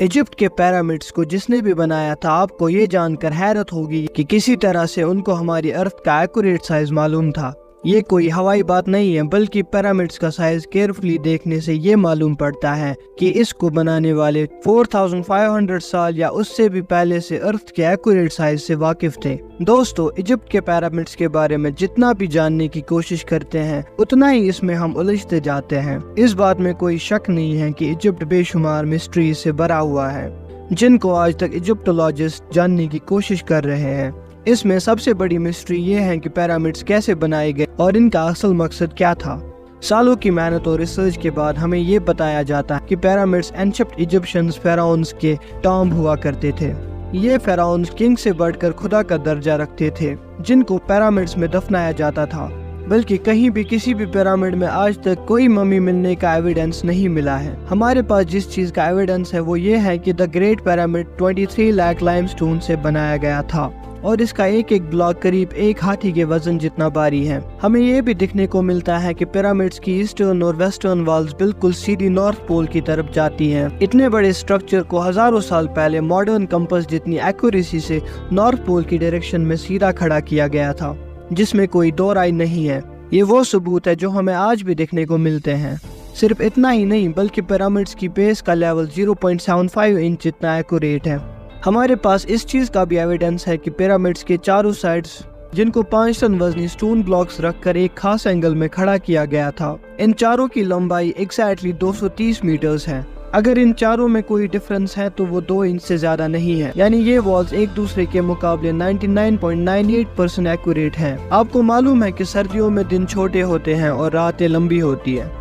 Egypt के pyramids को जिसने भी बनाया था, आपको ये जानकर हैरत होगी कि किसी तरह से उनको हमारी अर्थ का एक्यूरेट साइज मालूम था। ये कोई हवाई बात नहीं है, बल्कि पिरामिड्स का साइज केयरफुली देखने से ये मालूम पड़ता है कि इसको बनाने वाले 4500 साल या उससे भी पहले से अर्थ के एक्यूरेट साइज से वाकिफ थे। दोस्तों, इजिप्ट के पिरामिड्स के बारे में जितना भी जानने की कोशिश करते हैं, उतना ही इसमें हम उलझते जाते हैं। इस बात में कोई शक नहीं है कि इजिप्ट बेशुमार मिस्ट्री से भरा हुआ है, जिनको आज तक इजिप्टोलॉजिस्ट जानने की कोशिश कर रहे हैं। इसमें सबसे बड़ी मिस्ट्री ये है कि पिरामिड्स कैसे बनाए गए और इनका असल मकसद क्या था। सालों की मेहनत और रिसर्च के बाद हमें ये बताया जाता है कि पिरामिड्स एंशिएंट इजिप्शियंस फेराउन्स के टॉम्ब हुआ करते थे। ये फेराउन्स किंग से बढ़कर खुदा का दर्जा रखते थे, जिनको पिरामिड्स में दफनाया जाता था। बल्कि कहीं भी किसी भी पिरामिड में आज तक कोई मम्मी मिलने का एविडेंस नहीं मिला है। हमारे पास जिस चीज का एविडेंस है वो ये है कि the great pyramid 23 lakh limestone से बनाया गया था और इसका एक एक ब्लॉक करीब एक हाथी के वजन जितना भारी है। हमें ये भी देखने को मिलता है कि पिरामिड्स की ईस्टर्न और वेस्टर्न वॉल्स बिल्कुल सीधी नॉर्थ पोल की तरफ जाती हैं। इतने बड़े स्ट्रक्चर को हजारों साल पहले मॉडर्न कंपास जितनी एक्यूरेसी से नॉर्थ पोल की डायरेक्शन में सीधा खड़ा किया गया था, जिसमें कोई दो राय नहीं है। ये वो सबूत है जो हमें आज भी देखने को मिलते हैं। सिर्फ इतना ही नहीं, बल्कि पिरामिड्स की बेस का लेवल 0.75 इंच जितना एक्यूरेट है। हमारे पास इस चीज का भी एविडेंस है कि पिरामिड्स के चारों साइड्स, जिनको 5 टन वजनी स्टोन ब्लॉक्स रखकर एक खास एंगल में खड़ा किया गया था, इन चारों की लंबाई एग्जैक्टली 230 मीटर्स है। अगर इन चारों में कोई डिफरेंस है तो वो 2 इंच से ज्यादा नहीं है, यानी ये वॉल्स एक दूसरे के मुकाबले 99.98% एक्यूरेट हैं। आपको मालूम है कि सर्दियों में दिन छोटे होते हैं और रातें लंबी होती है,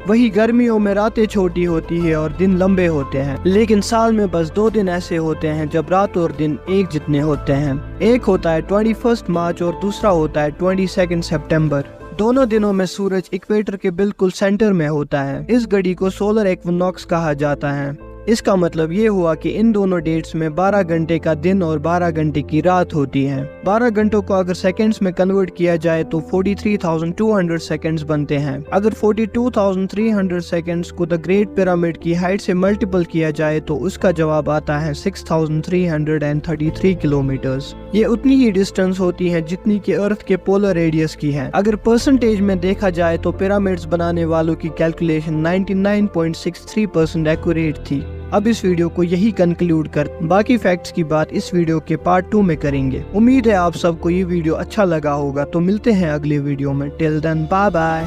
वही गर्मियों में रातें छोटी होती है और दिन लंबे होते हैं। लेकिन साल में बस 2 दिन ऐसे होते हैं जब रात और दिन एक जितने होते हैं। एक होता है 21 मार्च और दूसरा होता है 22 सितंबर। दोनों दिनों में सूरज इक्वेटर के बिल्कुल सेंटर में होता है। इस घड़ी को सोलर इक्विनॉक्स कहा जाता है। इसका मतलब ये हुआ कि इन दोनों डेट्स में 12 घंटे का दिन और 12 घंटे की रात होती है। 12 घंटों को अगर सेकंड्स में कन्वर्ट किया जाए तो 43,200 सेकंड्स बनते हैं। अगर 42,300 सेकंड्स को द ग्रेट पिरामिड की हाइट से मल्टीपल किया जाए तो उसका जवाब आता है 6,333 किलोमीटर्स। ये उतनी ही डिस्टेंस होती है जितनी कि अर्थ के पोलर रेडियस की है। अगर परसेंटेज में देखा जाए तो पिरामिड्स बनाने वालों की कैलकुलेशन 99.63% एक्यूरेट थी। अब इस वीडियो को यही कंक्लूड कर बाकी फैक्ट्स की बात इस वीडियो के पार्ट 2 में करेंगे। उम्मीद है आप सबको ये वीडियो अच्छा लगा होगा। तो मिलते हैं अगले वीडियो में। Till then bye bye.